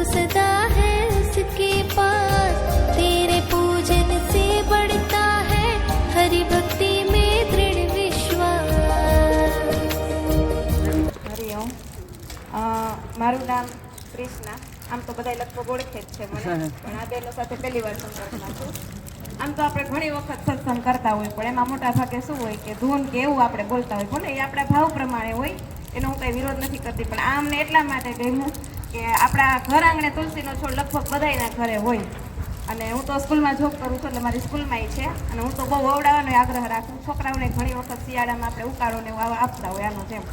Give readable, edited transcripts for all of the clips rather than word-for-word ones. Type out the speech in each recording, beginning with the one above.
सदा है उसके पास, तेरे पूजन से बढ़ता है हरि भक्ति में दृढ़ विश्वास। હરિઓમ. મારું નામ કૃષ્ણા. આમ તો બધા લગભગ ઓળખે જ છે મને, પણ આ બેનો સાથે પહેલી વાર સંપર્કમાં છું. આમ તો આપણે ઘણી વખત સત્સંગ કરતા હોય, પણ એમાં મોટા ભાગે શું હોય કે ધૂન કે એવું આપણે બોલતા હોય, ભલે એ આપણા ભાવ પ્રમાણે હોય, એનો હું કંઈ વિરોધ નથી કરતી, પણ આ અમને એટલા માટે ગમ્યું કે આપણા ઘર આંગણે તુલસીનો છોડ લગભગ બધાયના ઘરે હોય. અને હું તો સ્કૂલમાં જોબ કરું છું, એટલે મારી સ્કૂલમાં છે. અને હું તો બહુ વવડાવવાનો આગ્રહ રાખું. છોકરાઓને ઘણી વખત શિયાળામાં આપણે ઉકાળો ને એવું આપતા હોય આનો જેમ.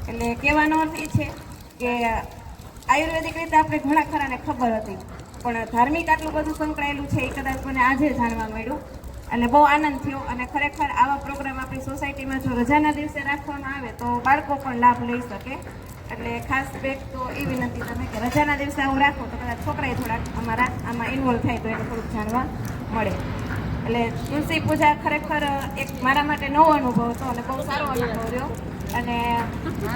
એટલે કહેવાનો અર્થ એ છે કે આયુર્વેદિક રીતે આપણે ઘણા ખરાને ખબર હતી, પણ ધાર્મિક આટલું બધું સંકળાયેલું છે એ કદાચ મને આજે જાણવા મળ્યું. અને બહુ આનંદ થયો. અને ખરેખર આવા પ્રોગ્રામ આપણી સોસાયટીમાં જો રજાના દિવસે રાખવામાં આવે તો બાળકો પણ લાભ લઈ શકે. એટલે ખાસ બેક તો એ વિનંતી તમે કે રજાના દિવસે આવું રાખો તો કદાચ છોકરાએ થોડાક અમારા આમાં ઇન્વોલ્વ થાય તો એને થોડુંક જાણવા મળે. એટલે તુલસી પૂજા ખરેખર એક મારા માટે નવો અનુભવ હતો અને બહુ સારો અનુભવ રહ્યો. અને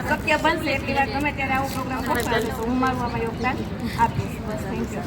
શક્ય બનશે એટલી વાર ગમે ત્યારે આવો પ્રોગ્રામ કરતા તો હું મારું આમાં યોગદાન આપીશ. બસ થેન્ક યુ.